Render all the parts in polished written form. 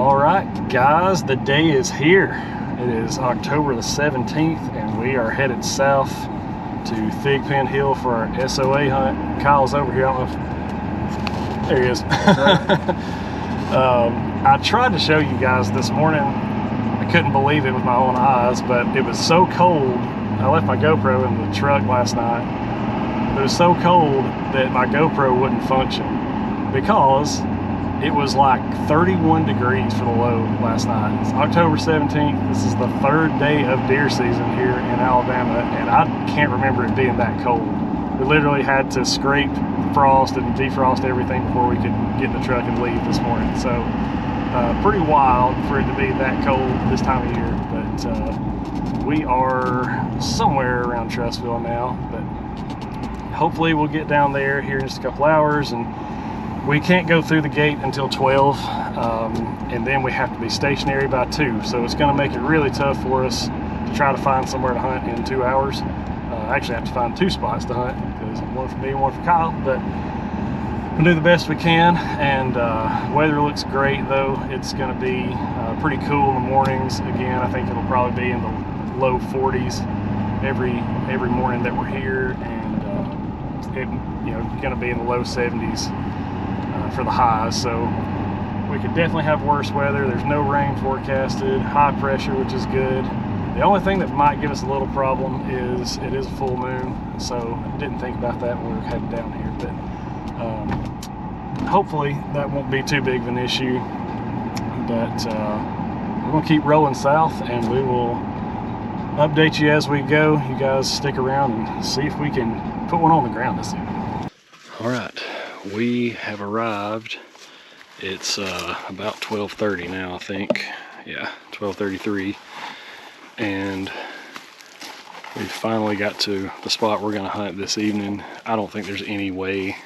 All right, guys, the day is here. It is October the 17th, and we are headed south to Thigpen Hill for our SOA hunt. Kyle's over here. I don't know if... There he is. I tried to show you guys this morning. I couldn't believe it with my own eyes, but it was so cold. I left my GoPro in the truck last night. It was so cold that my GoPro wouldn't function because it was like 31 degrees for the low last night. It's October 17th. This is the third day of deer season here in Alabama, and I can't remember it being that cold. We literally had to scrape frost and defrost everything before we could get in the truck and leave this morning. So pretty wild for it to be that cold this time of year, but we are somewhere around Trussville now, but hopefully we'll get down there here in just a couple hours. And we can't go through the gate until 12, and then we have to be stationary by 2. So it's going to make it really tough for us to try to find somewhere to hunt in 2 hours. I actually have to find 2 spots to hunt, because one for me and one for Kyle, but we'll do the best we can. And weather looks great, though. It's going to be pretty cool in the mornings. Again, I think it'll probably be in the low 40s every morning that we're here, and going to be in the low 70s for the highs. So we could definitely have worse weather. There's no rain forecasted, high pressure, which is good. The only thing that might give us a little problem is it is a full moon, so I didn't think about that when we were heading down here, but hopefully that won't be too big of an issue. But we're going to keep rolling south, and we will update you as we go. You guys stick around and see if we can put one on the ground this evening. All right, we have arrived. It's about 12:30 now, I think. Yeah, 12:33, and we finally got to the spot we're gonna hunt this evening. I don't think there's any way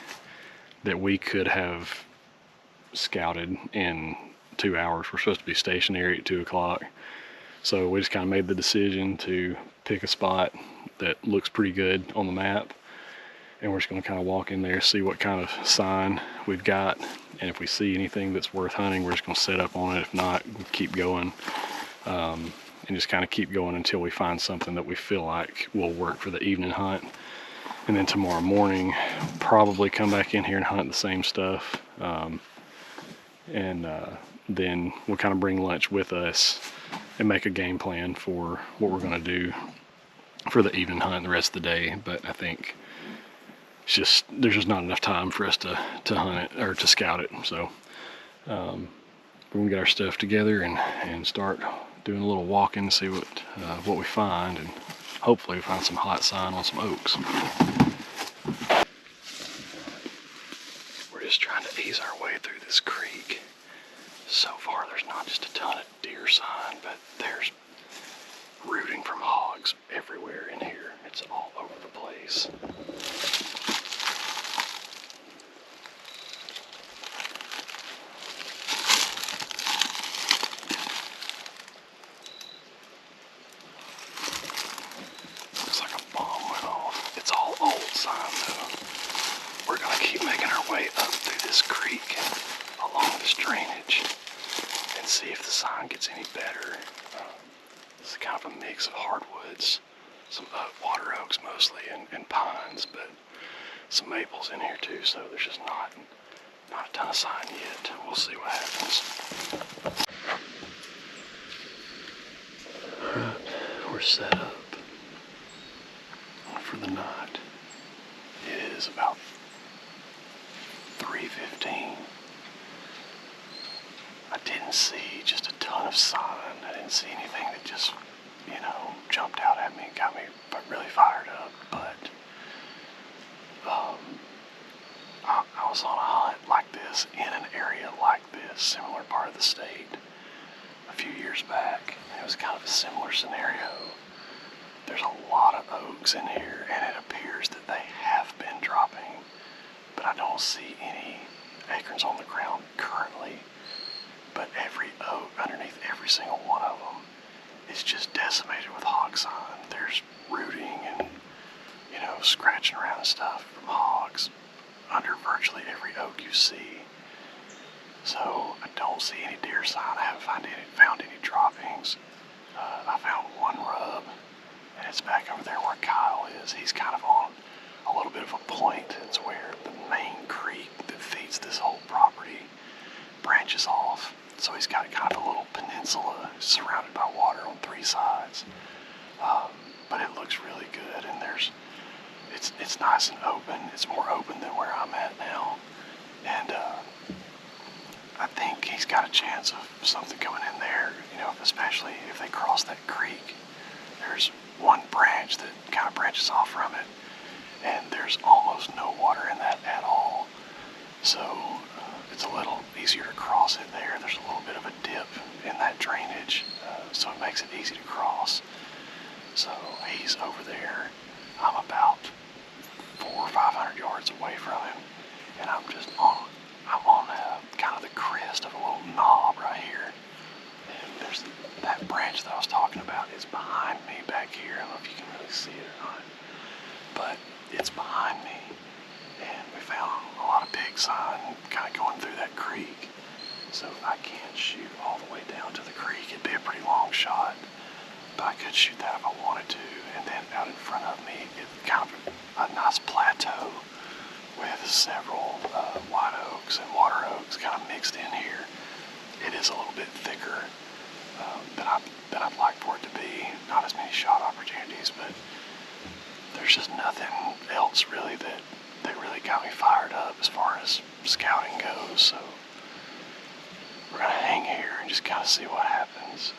that we could have scouted in 2 hours. We're supposed to be stationary at 2 o'clock. So we just kind of made the decision to pick a spot that looks pretty good on the map. And we're just going to kind of walk in there, see what kind of sign we've got. And if we see anything that's worth hunting, we're just going to set up on it. If not, we'll keep going. And just kind of keep going until we find something that we feel like will work for the evening hunt. And then tomorrow morning, probably come back in here and hunt the same stuff. Then we'll kind of bring lunch with us and make a game plan for what we're going to do for the evening hunt the rest of the day. But I think there's just not enough time for us to hunt it or to scout it. So we're gonna get our stuff together and start doing a little walking, see what we find, and hopefully we find some hot sign on some oaks. We're just trying to ease our way through this creek. So far there's not just a ton of deer sign, but there's rooting from hogs everywhere in here. It's all over the place. Looks like a bomb went off. It's all old sign though. We're gonna keep making our way up through this creek along this drainage and see if the sign gets any better. This is kind of a mix of hardwoods, some water oaks mostly, and pines, but some maples in here too, so there's just not a ton of sign yet. We'll see what happens. Alright, we're set up for the night. It is about 3:15. I didn't see just a ton of sign. I didn't see anything that just, jumped out at me and got me really fired up. But I was on a hunt like this in an area like this, similar part of the state, a few years back. It was kind of a similar scenario. There's a lot of oaks in here, and it appears that they have been dropping, but I don't see any acorns on the ground currently. But every oak, underneath every single one of them, is just decimated with hog sign. There's rooting and, scratching around and stuff from hogs under virtually every oak you see. So I don't see any deer sign. I haven't found any droppings. I found one rub, and it's back over there where Kyle is. He's kind of on a little bit of a point. It's where the main creek that feeds this whole property branches off. So he's got kind of a little peninsula surrounded by water on 3 sides. But it looks really good, and it's nice and open. It's more open than where I'm at now. And I think he's got a chance of something going in there, you know, especially if they cross that creek. There's one branch that kind of branches off from it, and there's almost no water in that at all. So it's a little easier to cross it there. There's a little bit of a dip in that drainage, so it makes it easy to cross. So he's over there. I'm about 400 or 500 yards away from him, and I'm on kind of the crest of a little knob right here. And there's that branch that I was talking about is behind me back here. I don't know if you can really see it or not, but it's behind me. And we found a lot of pig sign kind of going through that creek. So I can't shoot all the way down to the creek. It'd be a pretty long shot, but I could shoot that if I wanted to. And then out in front of me, it's kind of a nice plateau with several white oaks and water oaks kind of mixed in here. It is a little bit thicker than I'd like for it to be. Not as many shot opportunities, but there's just nothing else really that really got me fired up as far as scouting goes. So we're gonna hang here and just kind of see what happens.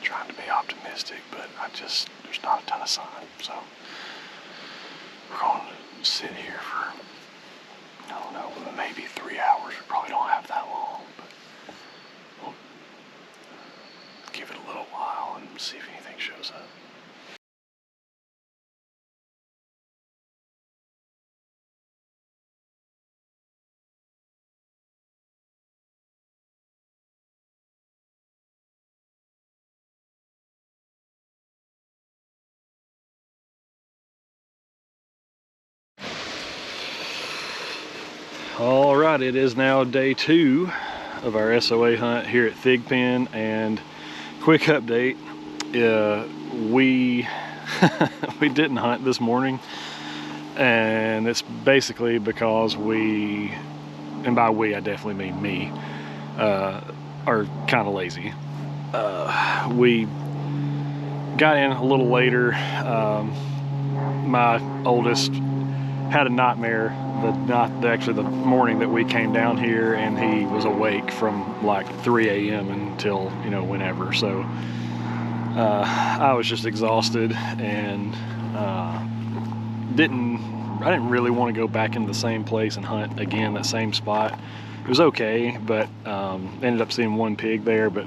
Trying to be optimistic, but there's not a ton of sign. So we're going to sit here for, I don't know, maybe 3 hours. We probably don't have that long, but we'll give it a little while and see if anything shows up. All right, it is now day 2 of our SOA hunt here at Thigpen, and quick update, we we didn't hunt this morning, and it's basically because we, and by we I definitely mean me, are kind of lazy. We got in a little later. My oldest had a nightmare actually the morning that we came down here, and he was awake from like 3 a.m. until, you know, whenever. So I was just exhausted, and I didn't really want to go back into the same place and hunt again, that same spot. It was okay, but ended up seeing one pig there, but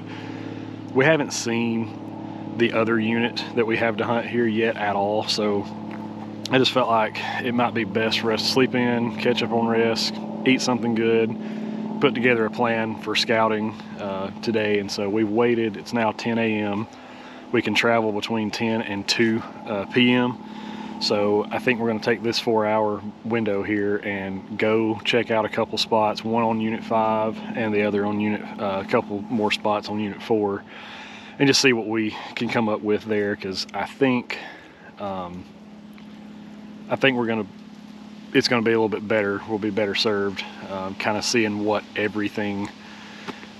we haven't seen the other unit that we have to hunt here yet at all. So I just felt like it might be best for us to sleep in, catch up on rest, eat something good, put together a plan for scouting today. And so we've waited. It's now 10 a.m. We can travel between 10 and 2 p.m. So I think we're going to take this 4-hour window here and go check out a couple spots, one on Unit 5 and the other on a couple more spots on Unit 4, and just see what we can come up with there, because I think it's going to be a little bit better. We'll be better served, kind of seeing what everything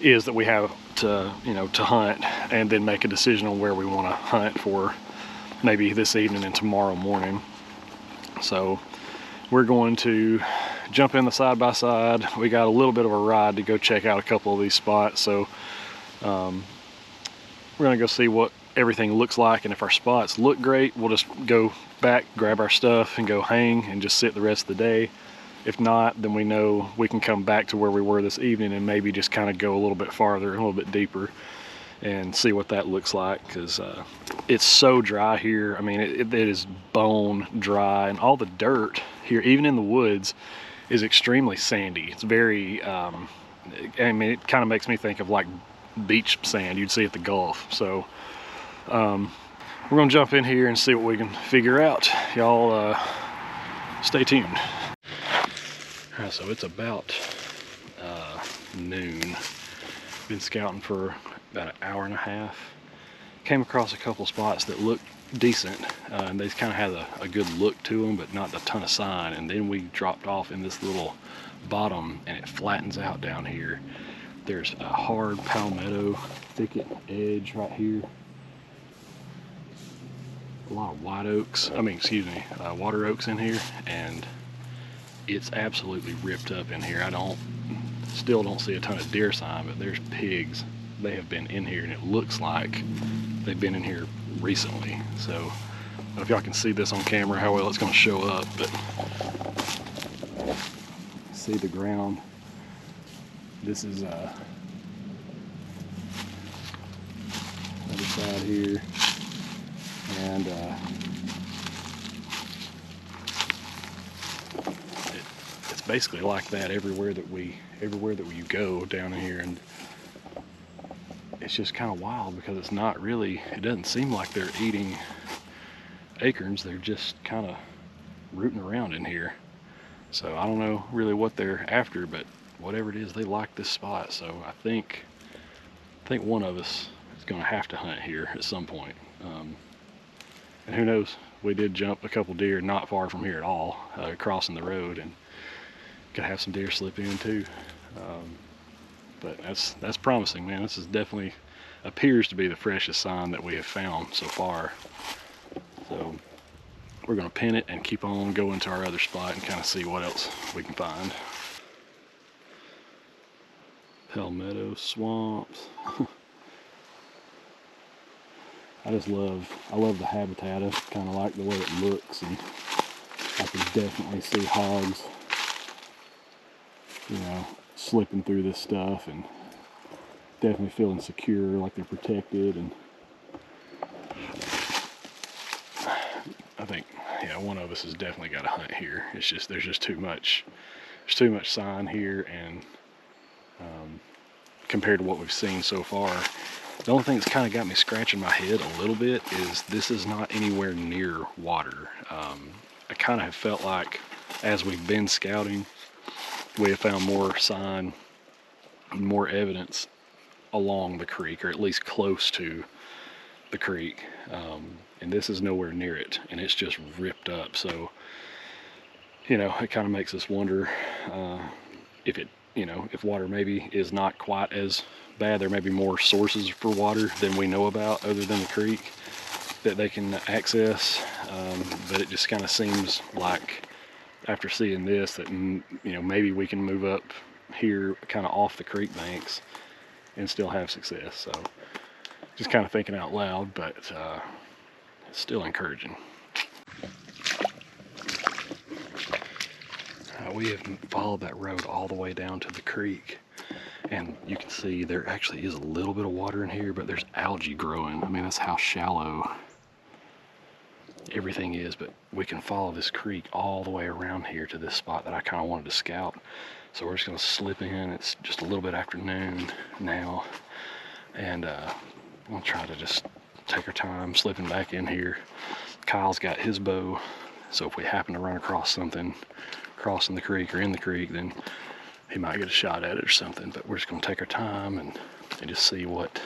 is that we have to hunt, and then make a decision on where we want to hunt for maybe this evening and tomorrow morning. So we're going to jump in the side-by-side. We got a little bit of a ride to go check out a couple of these spots. So we're going to go see what everything looks like, and if our spots look great, we'll just go back, grab our stuff, and go hang and just sit the rest of the day. If not, then we know we can come back to where we were this evening and maybe just kind of go a little bit farther, a little bit deeper, and see what that looks like, because it's so dry here. I mean, it is bone dry, and all the dirt here, even in the woods, is extremely sandy. It's very, I mean, it kind of makes me think of like beach sand you'd see at the Gulf. So we're gonna jump in here and see what we can figure out. Y'all stay tuned. All right, so it's about noon. Been scouting for about an hour and a half. Came across a couple spots that looked decent, and they kind of had a good look to them, but not a ton of sign. And then we dropped off in this little bottom, and it flattens out down here. There's a hard palmetto thicket edge right here. A lot of water oaks in here, and it's absolutely ripped up in here. Still don't see a ton of deer sign, but there's pigs. They have been in here, and it looks like they've been in here recently. So I don't know if y'all can see this on camera, how well it's going to show up, but see the ground. This is other side here, and it's basically like that everywhere that you go down in here, and it's just kind of wild because it's not really, it doesn't seem like they're eating acorns. They're just kind of rooting around in here. So I don't know really what they're after, but whatever it is, they like this spot. So I think one of us is going to have to hunt here at some point. And who knows, we did jump a couple deer not far from here at all, crossing the road, and could have some deer slip in too. But that's promising, man. This is definitely appears to be the freshest sign that we have found so far. So we're gonna pin it and keep on going to our other spot and kind of see what else we can find. Palmetto swamps. I love the habitat. I kind of like the way it looks, and I can definitely see hogs, slipping through this stuff, and definitely feeling secure, like they're protected. And I think, yeah, one of us has definitely got to hunt here. It's just, there's just too much sign here, and compared to what we've seen so far, the only thing that's kind of got me scratching my head a little bit is this is not anywhere near water. I kind of have felt like as we've been scouting, we have found more sign, more evidence along the creek, or at least close to the creek, and this is nowhere near it, and it's just ripped up. So it kind of makes us wonder if water maybe is not quite as bad. There may be more sources for water than we know about other than the creek that they can access, but it just kind of seems like after seeing this that maybe we can move up here kind of off the creek banks and still have success. So just kind of thinking out loud, but it's still encouraging. We have followed that road all the way down to the creek, and you can see there actually is a little bit of water in here, but there's algae growing. I mean, that's how shallow everything is, but we can follow this creek all the way around here to this spot that I kind of wanted to scout. So we're just going to slip in. It's just a little bit after noon now, and we'll try to just take our time slipping back in here. Kyle's got his bow, so if we happen to run across something crossing the creek or in the creek, then he might get a shot at it or something. But we're just going to take our time and just see what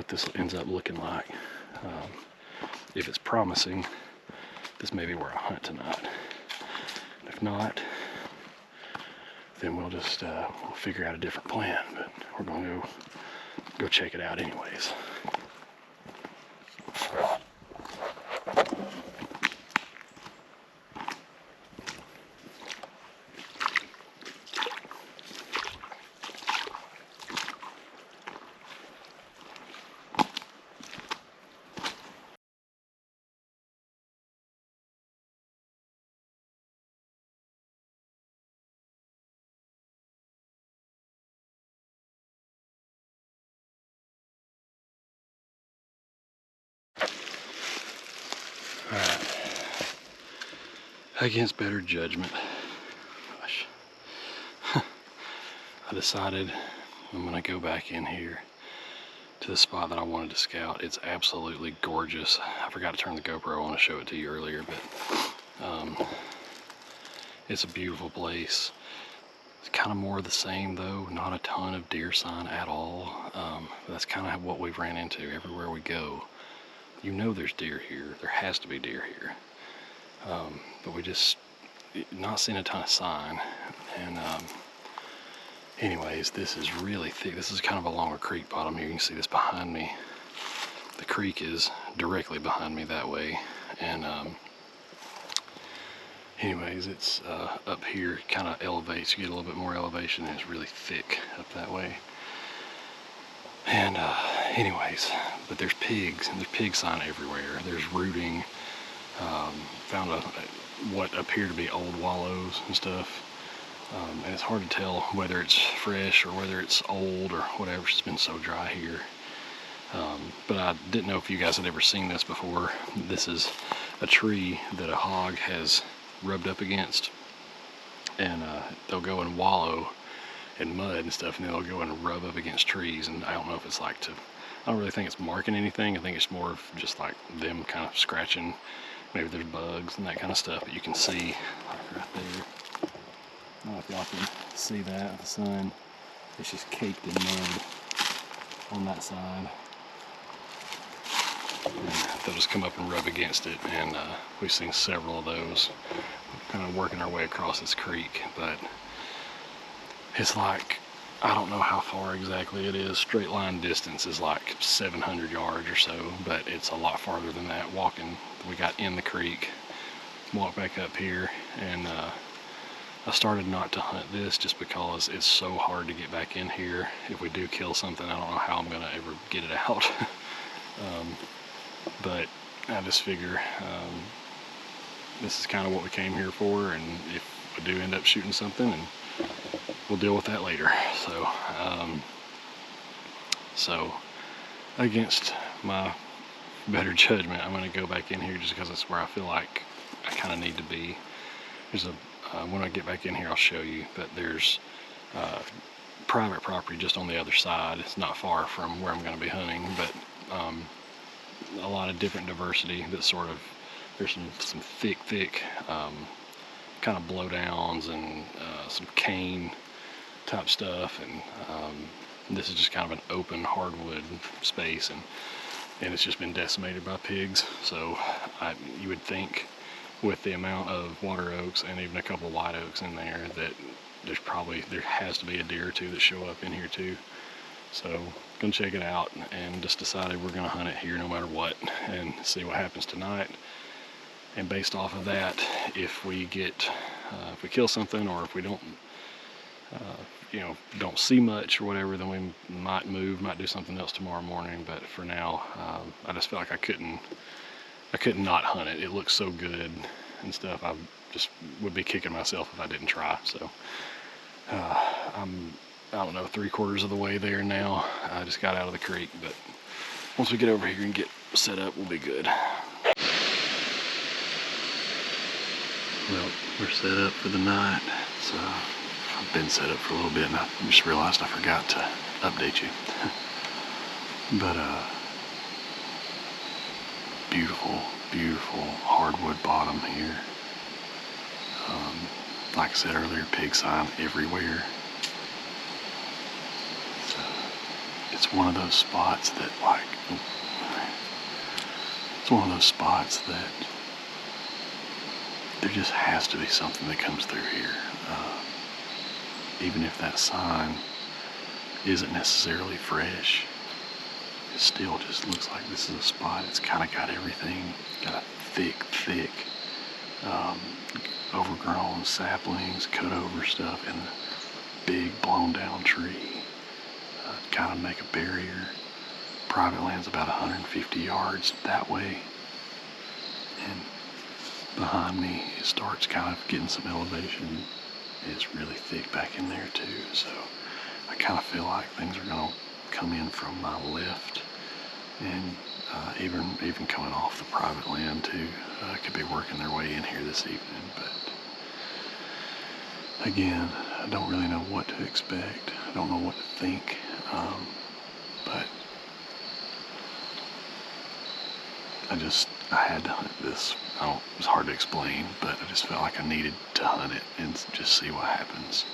this ends up looking like. If it's promising, this may be where I hunt tonight. If not, then we'll just we'll figure out a different plan. But we're going to go check it out anyways. Alright, against better judgment, gosh, I decided I'm going to go back in here to the spot that I wanted to scout. It's absolutely gorgeous. I forgot to turn the GoPro on to show it to you earlier, but it's a beautiful place. It's kind of more of the same though, not a ton of deer sign at all. That's kind of what we've ran into everywhere we go. You know there's deer here, there has to be deer here. But we just not seeing a ton of sign. And anyways, this is really thick. This is kind of along a creek bottom here. You can see this behind me. The creek is directly behind me that way. And anyways, it's up here, kind of elevates. You get a little bit more elevation, and it's really thick up that way. And anyways, but there's pigs, and there's pig sign everywhere. There's rooting. Found what appear to be old wallows and stuff. And it's hard to tell whether it's fresh or whether it's old or whatever. It's been so dry here. But I didn't know if you guys had ever seen this before. This is a tree that a hog has rubbed up against, and they'll go and wallow in mud and stuff, and then they'll go and rub up against trees. And I don't know if it's like I don't really think it's marking anything. I think it's more of just like them kind of scratching. Maybe there's bugs and that kind of stuff, but you can see like right there. I don't know if y'all can see that with the sun. It's just caked in mud on that side. And they'll just come up and rub against it, and we've seen several of those. We're kind of working our way across this creek, but it's like, I don't know how far exactly it is. Straight line distance is like 700 yards or so, but it's a lot farther than that. Walking, we got in the creek, walked back up here, and I started not to hunt this just because it's so hard to get back in here. If we do kill something, I don't know how I'm gonna ever get it out. But I just figure this is kind of what we came here for, and if we do end up shooting something, and we'll deal with that later. So against my better judgment, I'm going to go back in here just because it's where I feel like I kind of need to be. There's when I get back in here, I'll show you, but there's private property just on the other side. It's not far from where I'm going to be hunting, but a lot of different diversity that sort of, there's some thick kind of blowdowns and some cane type stuff, and this is just kind of an open hardwood space, and it's just been decimated by pigs. So you would think with the amount of water oaks and even a couple of white oaks in there that there has to be a deer or two that show up in here too. So gonna check it out, and just decided we're gonna hunt it here no matter what and see what happens tonight. And based off of that, if we kill something, or if we don't don't see much or whatever, then we might do something else tomorrow morning. But for now, I just felt like I couldn't not hunt it. It looks so good and stuff. I just would be kicking myself if I didn't try. So I don't know, 3/4 of the way there now. I just got out of the creek, but once we get over here and get set up, we'll be good. Well, we're set up for the night. So I've been set up for a little bit, and I just realized I forgot to update you. But beautiful hardwood bottom here. Like I said earlier, pig sign everywhere. It's one of those spots that there just has to be something that comes through here. Even if that sign isn't necessarily fresh, it still just looks like this is a spot. It's kind of got everything. Got a thick overgrown saplings, cut over stuff, and a big blown down tree. Kind of make a barrier. Private land's about 150 yards that way, and behind me it starts kind of getting some elevation. It's really thick back in there too, so I kind of feel like things are going to come in from my left, and even coming off the private land too. Could be working their way in here this evening, but again, I don't really know what to expect. I don't know what to think, but I had to hunt this. It was hard to explain, but I just felt like I needed to hunt it and just see what happens.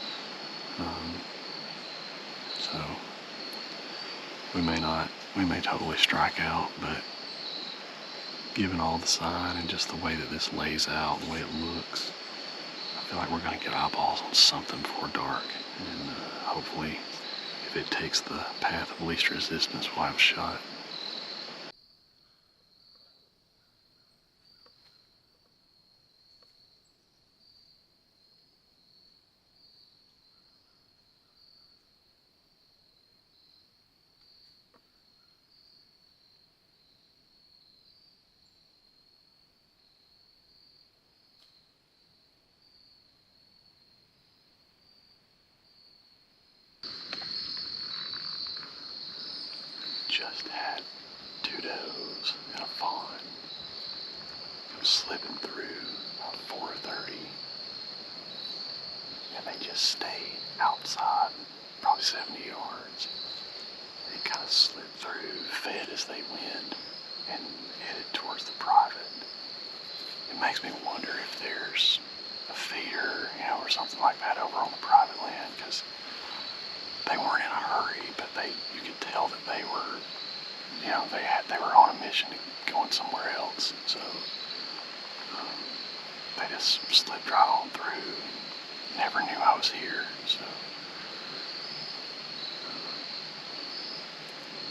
So we may totally strike out, but given all the sign and just the way that this lays out, the way it looks, I feel like we're going to get eyeballs on something before dark, and hopefully if it takes the path of least resistance, we'll have a shot. Just had 2 does and a fawn come slipping through about 4:30, and they just stayed outside probably 70 yards. They kind of slid through, fed as they went, and headed towards the private. It makes me wonder if there's a feeder, or something like that over on the private land, because they weren't in a hurry, but you could tell that they were, they were on a mission to going somewhere else. So they just slipped right on through. Never knew I was here. So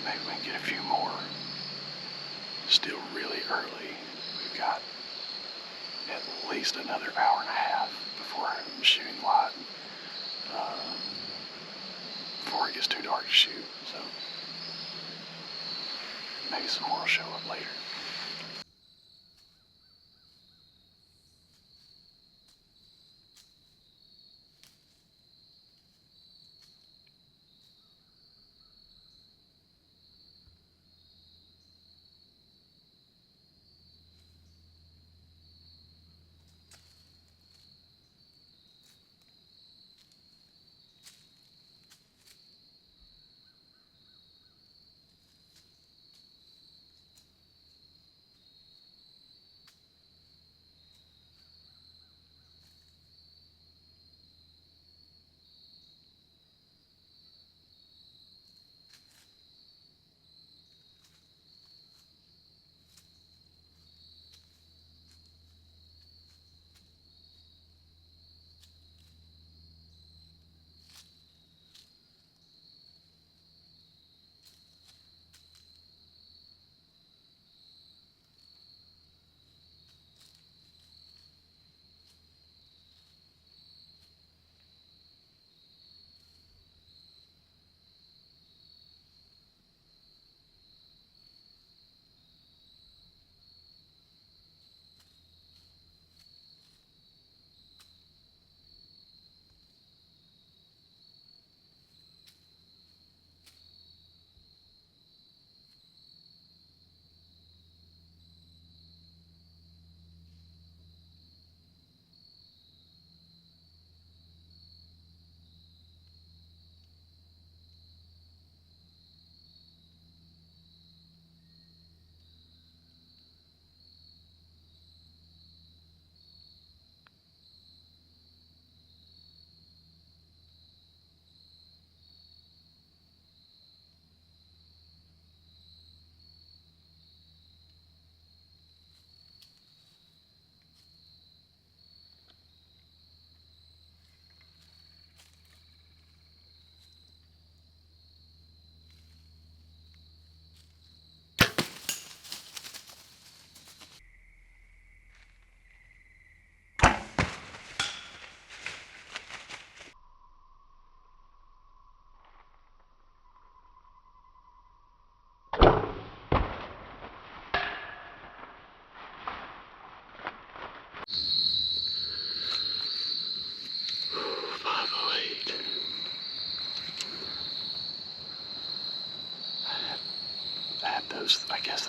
maybe we can get a few more. Still really early. We've got at least another hour and a half before I'm shooting light. Before it gets too dark to shoot, so maybe some more will show up later.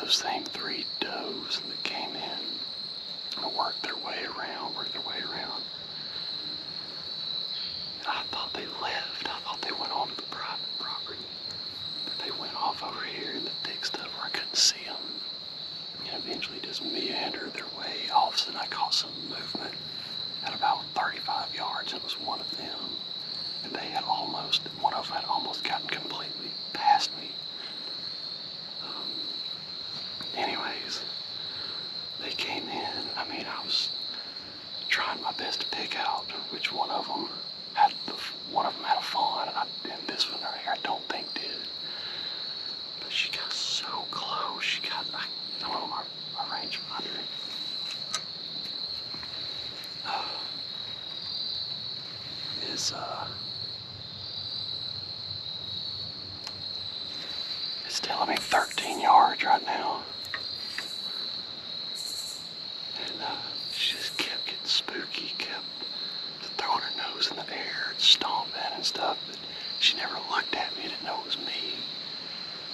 Those same 3 does that came in and worked their way around. And I thought they left. I thought they went onto the private property. But they went off over here in the thick stuff where I couldn't see them. And eventually just meandered their way. All of a sudden I caught some movement at about 35 yards. It was one of them. And they had all It's telling me 13 yards right now. And she just kept getting spooky, kept throwing her nose in the air and stomping and stuff, but she never looked at me, didn't know it was me.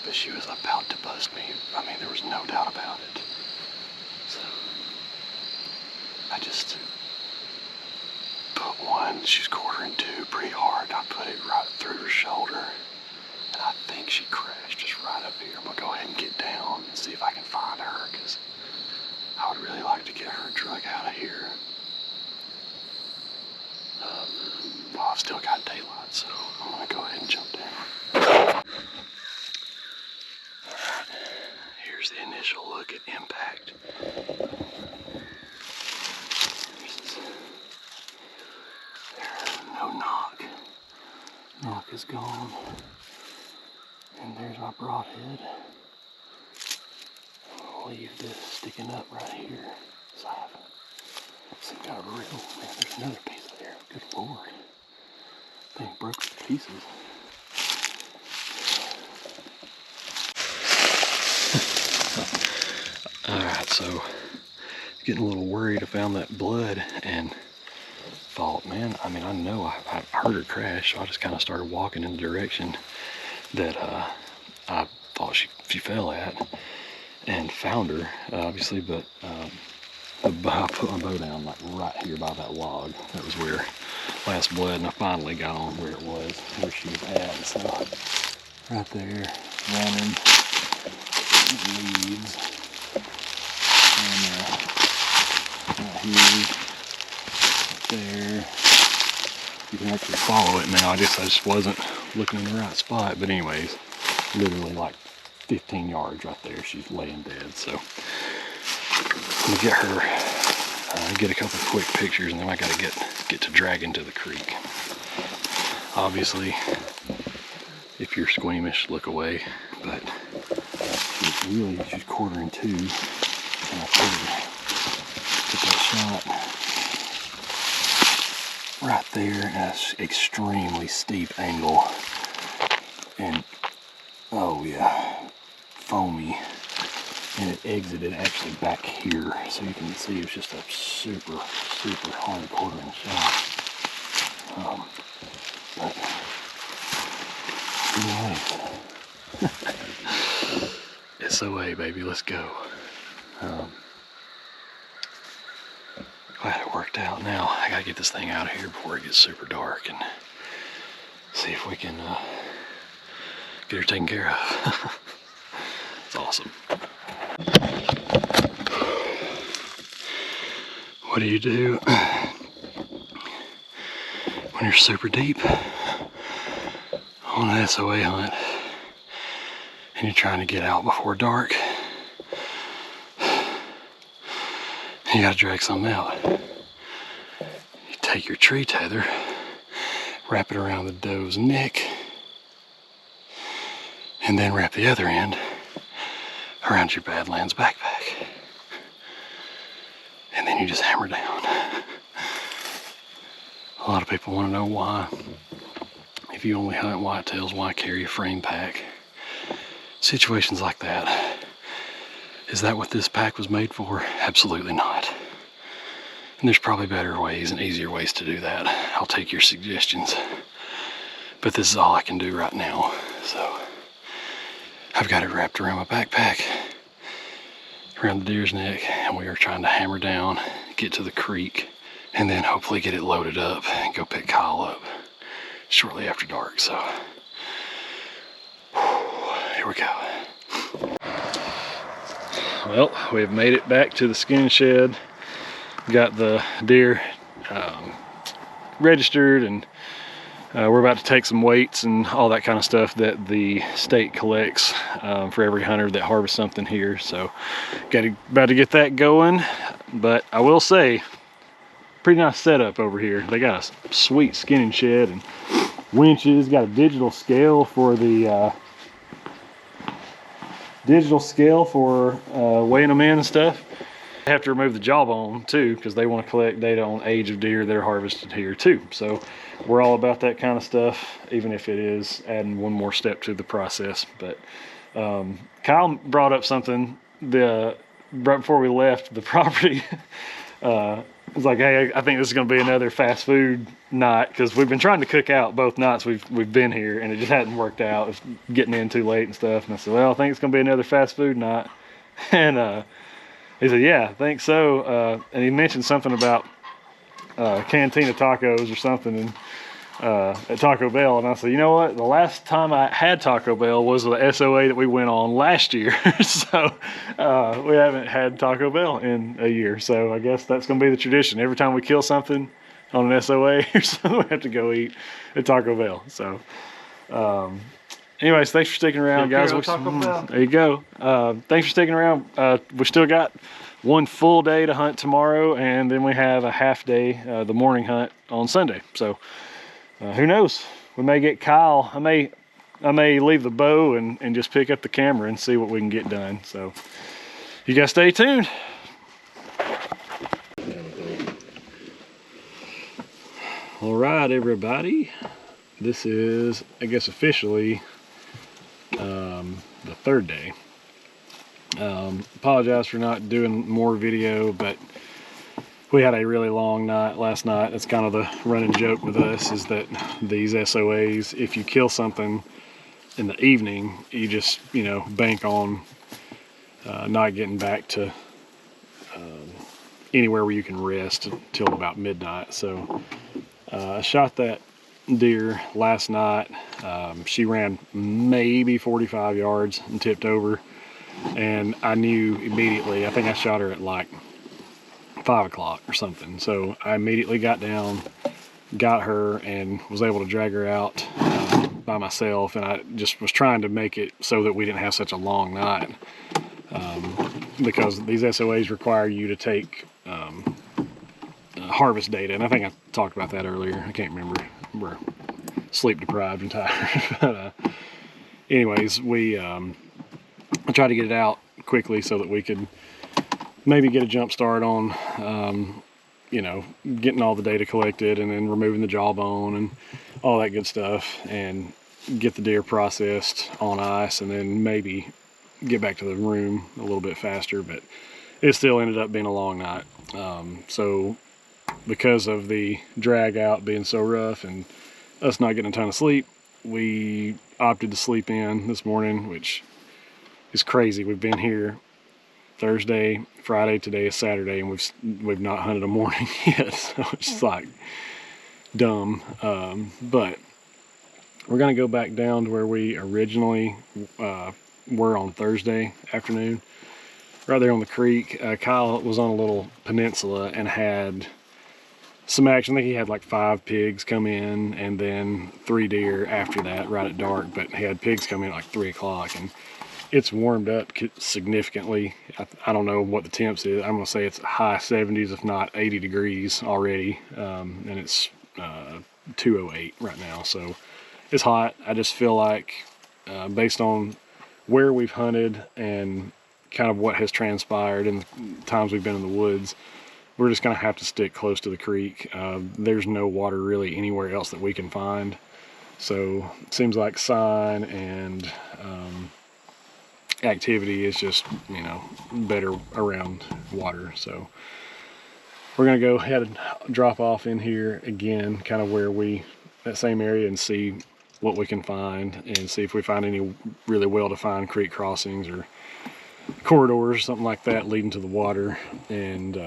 But she was about to bust me. I mean, there was no doubt about it. So I just put one, she was quartering two pretty hard. I put it right through her shoulder, and I think she crashed just right up here. I'm gonna go ahead and get down and see if I can find her, because I would really like to get her drug out of here. Well, I've still got daylight, so I'm gonna go ahead and jump down. Alright, here's the initial look at impact. There's no knock. Knock is gone. And there's our broadhead. I'll leave this sticking up right here. So I've seen kind of a wriggle. Man, there's another piece there. Good Lord. Thing broke to pieces. Alright, so getting a little worried. I found that blood and thought, man, I mean, I know I heard her crash, so I just kind of started walking in the direction that I thought she fell at, and found her, obviously, but I put my bow down like right here by that log. That was where last blood, and I finally got on where it was, where she was at. So right there, running leads, and right here, right there. You can actually follow it now. I just wasn't looking in the right spot. But anyways, literally like 15 yards right there, she's laying dead. So I'm gonna get her, get a couple quick pictures, and then I gotta get to dragging to the creek. Obviously, if you're squeamish, look away. But she's quartering two, and I put that shot right there at an extremely steep angle, and oh yeah, foamy, and it exited actually back here, so you can see it was just a super hard quartering shot. But anyway, SOA baby, let's go. Glad it worked out. Now I gotta get this thing out of here before it gets super dark and see if we can get her taken care of. It's awesome. What do you do when you're super deep on an SOA hunt and you're trying to get out before dark? You gotta drag something out. You take your tree tether, wrap it around the doe's neck, and then wrap the other end around your Badlands backpack. And then you just hammer down. A lot of people want to know why, if you only hunt whitetails, why carry a frame pack? Situations like that. Is that what this pack was made for? Absolutely not. And there's probably better ways and easier ways to do that. I'll take your suggestions. But this is all I can do right now. So I've got it wrapped around my backpack, around the deer's neck, and we are trying to hammer down, get to the creek, and then hopefully get it loaded up and go pick Kyle up shortly after dark. So here we go. Well, we have made it back to the skin shed. Got the deer registered, and we're about to take some weights and all that kind of stuff that the state collects for every hunter that harvests something here. So about to get that going. But I will say, pretty nice setup over here. They got a sweet skinning shed and winches. Got a digital scale for the weighing them in and stuff. They have to remove the jawbone too, because they want to collect data on age of deer that are harvested here too. So we're all about that kind of stuff, even if it is adding one more step to the process. But Kyle brought up something right before we left the property. It's like, hey, I think this is going to be another fast food night, because we've been trying to cook out both nights we've been here, and it just hadn't worked out. It's getting in too late and stuff. And I said, well, I think it's going to be another fast food night. And he said, yeah, I think so. And he mentioned something about Cantina tacos or something, and at Taco Bell. And I said, you know what? The last time I had Taco Bell was the SOA that we went on last year. So we haven't had Taco Bell in a year. So I guess that's going to be the tradition. Every time we kill something on an SOA or something, we have to go eat at Taco Bell. So anyways, thanks for sticking around, guys. There you go. Thanks for sticking around. We still got one full day to hunt tomorrow, and then we have a half day, the morning hunt on Sunday. So who knows? We may get Kyle. I may leave the bow and just pick up the camera and see what we can get done. So you guys stay tuned. All right, everybody. This is, I guess, officially the third day. Apologize for not doing more video, but we had a really long night last night. That's kind of the running joke with us, is that these SOAs, if you kill something in the evening, you just, you know, bank on not getting back to anywhere where you can rest until about midnight. So I shot that deer last night. She ran maybe 45 yards and tipped over, and I knew immediately. I think I shot her at like 5 o'clock or something. So I immediately got down, got her, and was able to drag her out by myself. And I just was trying to make it so that we didn't have such a long night, because these SOAs require you to take harvest data. And I think I talked about that earlier. I can't remember. We're sleep deprived and tired. But anyways, I tried to get it out quickly so that we could maybe get a jump start on, you know, getting all the data collected, and then removing the jawbone and all that good stuff, and get the deer processed on ice, and then maybe get back to the room a little bit faster. But it still ended up being a long night. So because of the drag out being so rough and us not getting a ton of sleep, we opted to sleep in this morning, which is crazy. We've been here Thursday, Friday, today is Saturday, and we've not hunted a morning yet. So it's like dumb. But we're gonna go back down to where we originally were on Thursday afternoon, right there on the creek. Kyle was on a little peninsula and had some action. I think he had like 5 pigs come in, and then 3 deer after that, right at dark. But he had pigs come in at like 3 o'clock, and it's warmed up significantly. I don't know what the temps is. I'm gonna say it's high 70s, if not 80 degrees already, and it's 208 right now. So it's hot. I just feel like, based on where we've hunted and kind of what has transpired in the times we've been in the woods, we're just gonna have to stick close to the creek. There's no water really anywhere else that we can find. So it seems like sign and activity is just, you know, better around water. So we're gonna go ahead and drop off in here again, kind of where that same area, and see what we can find, and see if we find any really well-defined creek crossings or corridors, something like that, leading to the water. And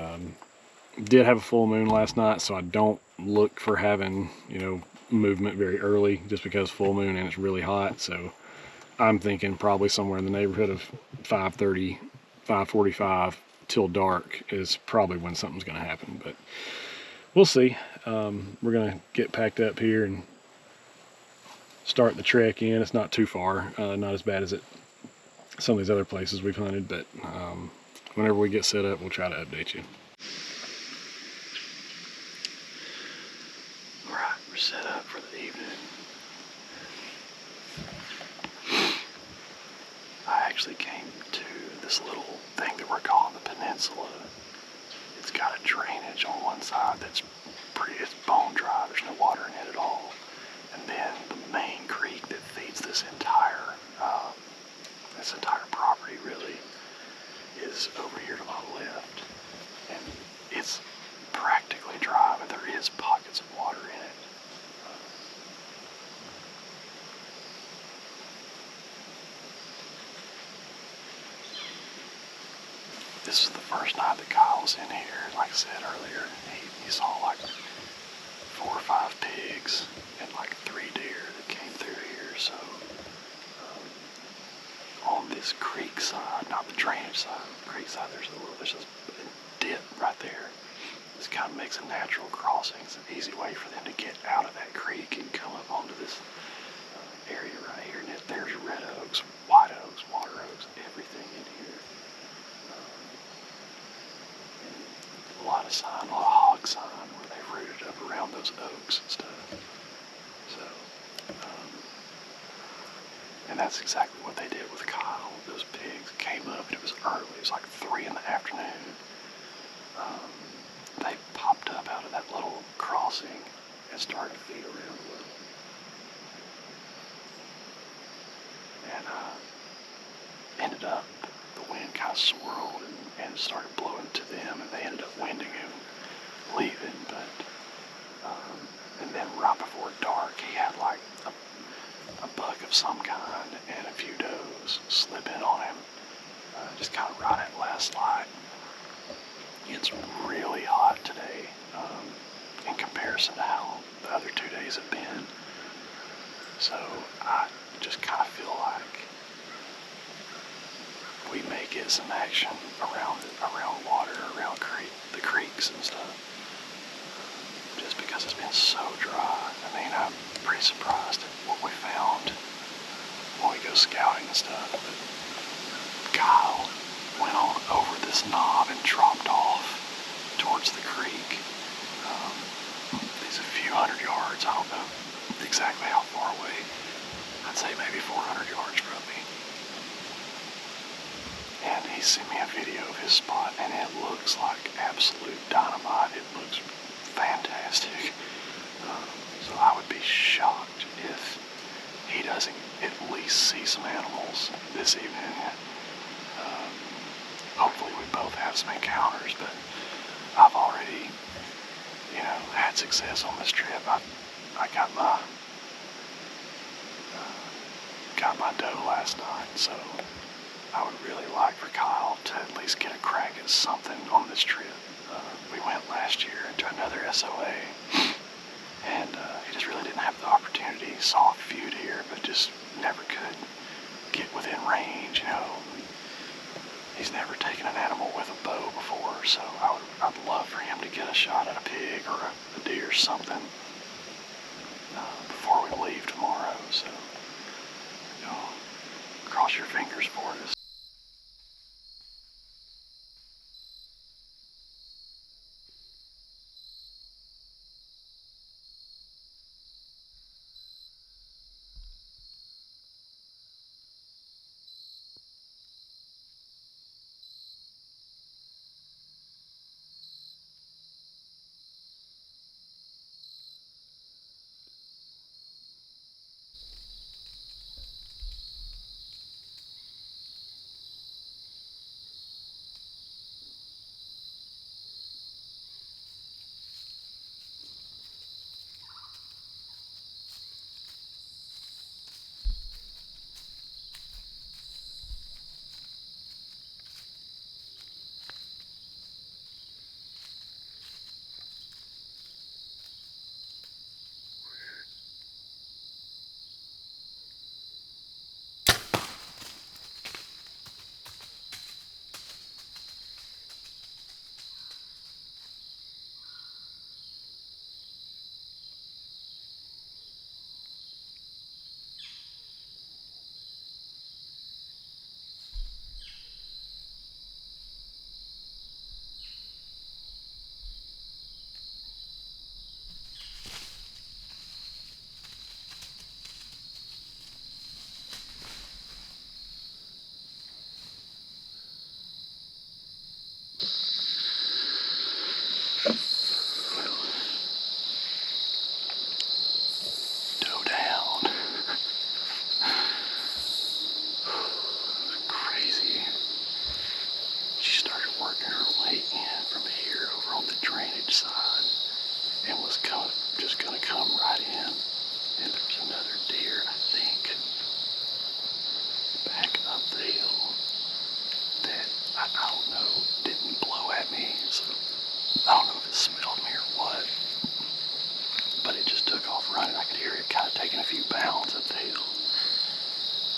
did have a full moon last night, so I don't look for having, you know, movement very early, just because full moon and it's really hot. So I'm thinking probably somewhere in the neighborhood of 5:30, 5:45 till dark is probably when something's going to happen. But we'll see. We're going to get packed up here and start the trek in. It's not too far, not as bad as some of these other places we've hunted, but whenever we get set up, we'll try to update you. All right, we're set up for the evening. I actually came to this little thing that we're calling the peninsula. It's got a drainage on one side that's it's bone dry. There's no water in it at all. And then the main creek that feeds this entire this was the first night that Kyle was in here. Like I said earlier, he saw like 4 or 5 pigs and like 3 deer that came through here. So on this creek side, not the drainage side, the creek side, there's a dip right there. This kind of makes a natural crossing. It's an easy way for them to get out of that creek and come up onto this area right here. And there's red oaks, white oaks, water oaks, everything in here. A lot of sign, a lot of hog sign where they've rooted up around those oaks and stuff. So, and that's exactly what they did with Kyle. Those pigs came up, and it was early. It was like 3 in the afternoon. They popped up out of that little crossing and started to feed around a little. And ended up, the wind kind of swirled and started blowing to them, and they ended up winding him, leaving. But and then right before dark, he had like a buck of some kind and a few does slip in on him, just kind of right at last light. It's really hot today in comparison to how the other 2 days have been. So I just kind of feel like we may get some action around water, around the creeks and stuff. Just because it's been so dry. I mean, I'm pretty surprised at what we found when we go scouting and stuff. But Kyle went on over this knob and dropped off towards the creek. He's a few hundred yards. I don't know exactly how far away. I'd say maybe 400 yards from me. And he sent me a video of his spot, and it looks like absolute dynamite. It looks fantastic. So I would be shocked if he doesn't at least see some animals this evening. Hopefully we both have some encounters, but I've already, had success on this trip. I got my doe last night, so I would really like for Kyle to at least get a crack at something on this trip. We went last year into another SOA, and he just really didn't have the opportunity. He saw a few deer, but just never could get within range, He's never taken an animal with a bow before, so I'd love for him to get a shot at a pig or a deer or something before we leave tomorrow. So, cross your fingers for us. I don't know, didn't blow at me, so I don't know if it smelled me or what, but it just took off running. I could hear it kind of taking a few bounds up the hill,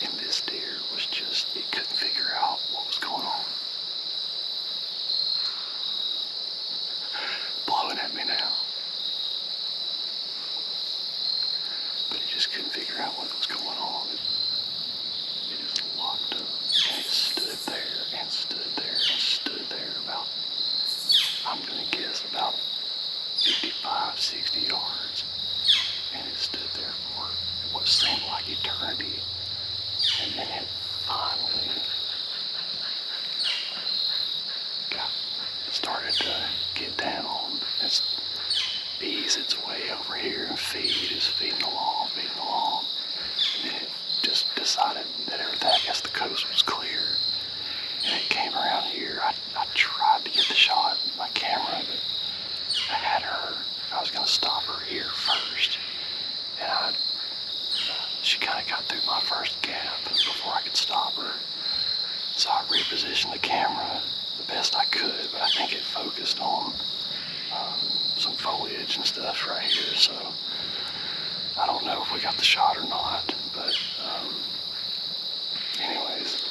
and this deer was just, it couldn't figure out what was going on. Blowing at me now, but he just couldn't figure out what was going on. It just locked up, and it stood there and stood there and stood there about, I'm gonna guess about 55, 60 yards, and it stood there for what seemed like eternity, and then it finally started to get down, and ease its way over here and feed. It's feeding along, and then it just decided that everything, I guess the coast was clear, and it came around here. I tried to get the shot with my camera, but I had her, I was going to stop her here first, and she kind of got through my first gap before I could stop her. So I repositioned the camera the best I could, but I think it focused on some foliage and stuff right here, so I don't know if we got the shot or not, but anyways,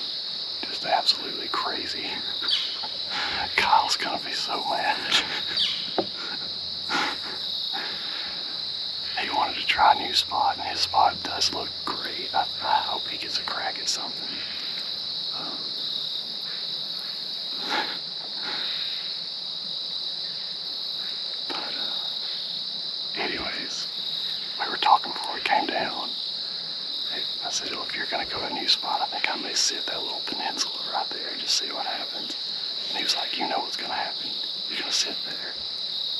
just absolutely crazy. Kyle's gonna be so mad. He wanted to try a new spot, and his spot does look great. I hope he gets a crack at something. Anyways, we were talking before we came down. I said, oh, if you're going to go to a new spot, I think I may sit that little peninsula right there and just see what happens. And he was like, you know what's going to happen. You're going to sit there,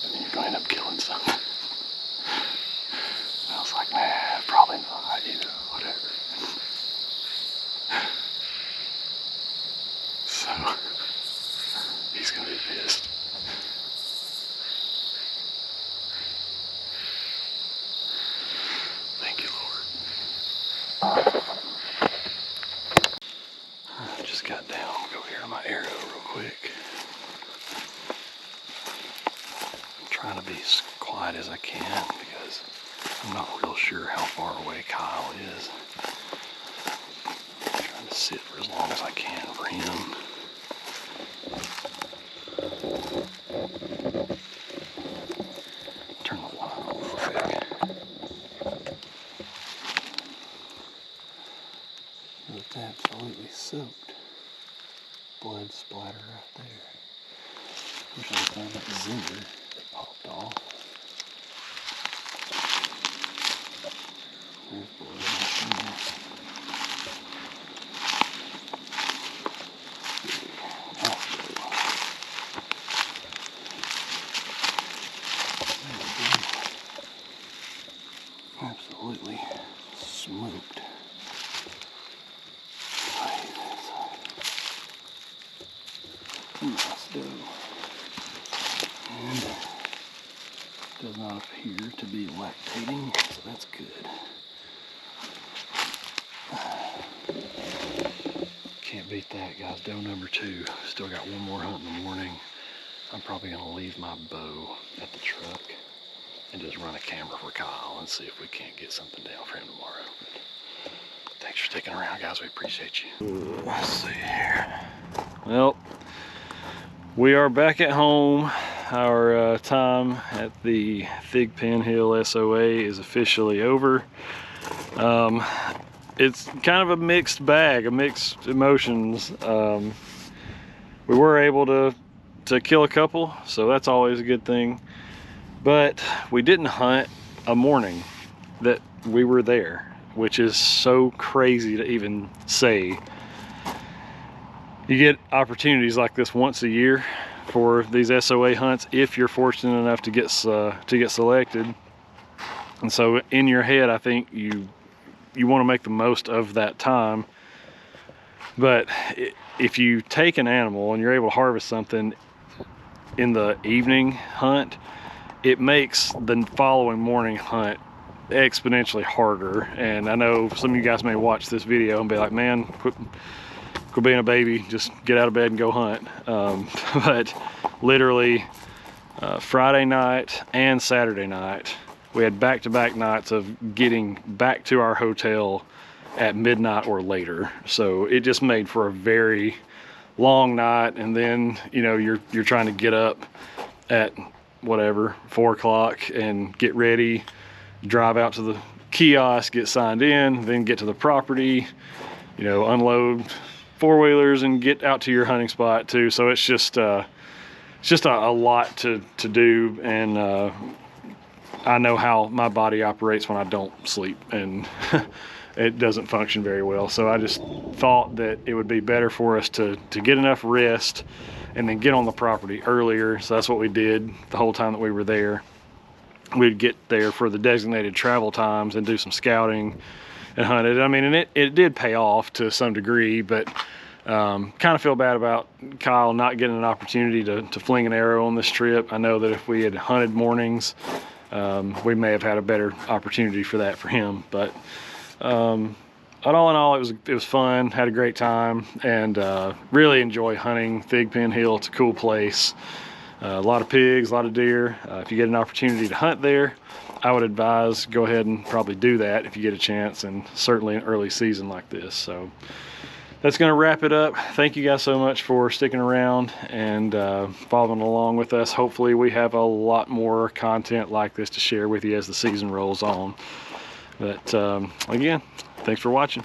and then you're going to end up killing something. And I was like, nah, probably not, you know, whatever. So, he's going to be pissed. Thank you, Lord. I just got down. Go here on my arrow real quick. I'm trying to be as quiet as I can because I'm not real sure how far away Kyle is. I'm trying to sit for as long as I can for him. Turn the light on real quick. It's absolutely soaked. Blood splatter right there. Wish I could find that zinger that popped off. There's blood right there. Absolutely smoked. Nice doe. And does not appear to be lactating, so that's good. Can't beat that, guys. Doe number 2. Still got one more hunt in the morning. I'm probably gonna leave my bow at the truck and just run a camera for Kyle and see if we can't get something down for him tomorrow. But thanks for sticking around, guys. We appreciate you. Let's see here. Well, we are back at home. Our time at the Thigpen Hill SOA is officially over. It's kind of a mixed bag, a mixed emotions. We were able to kill a couple, so that's always a good thing. But we didn't hunt a morning that we were there, which is so crazy to even say. You get opportunities like this once a year for these SOA hunts if you're fortunate enough to get selected. And so in your head, I think you want to make the most of that time. But if you take an animal and you're able to harvest something in the evening hunt, it makes the following morning hunt exponentially harder. And I know some of you guys may watch this video and be like, man, quit being a baby, just get out of bed and go hunt. But literally Friday night and Saturday night, we had back-to-back nights of getting back to our hotel at midnight or later. So it just made for a very long night. And then, you know, you're trying to get up at whatever, 4 o'clock and get ready, drive out to the kiosk, get signed in, then get to the property, you know, unload four-wheelers and get out to your hunting spot too. So it's just a lot to do. And I know how my body operates when I don't sleep, and it doesn't function very well. So I just thought that it would be better for us to get enough rest and then get on the property earlier. So that's what we did the whole time that we were there. We'd get there for the designated travel times and do some scouting and hunt it. I mean, and it did pay off to some degree, but kind of feel bad about Kyle not getting an opportunity to fling an arrow on this trip. I know that if we had hunted mornings, we may have had a better opportunity for that for him. But all in all, it was fun, had a great time, and really enjoy hunting Thigpen Hill. It's a cool place. A lot of pigs, a lot of deer. If you get an opportunity to hunt there, I would advise go ahead and probably do that if you get a chance, and certainly an early season like this. So that's going to wrap it up. Thank you guys so much for sticking around and following along with us. Hopefully we have a lot more content like this to share with you as the season rolls on. But again, thanks for watching.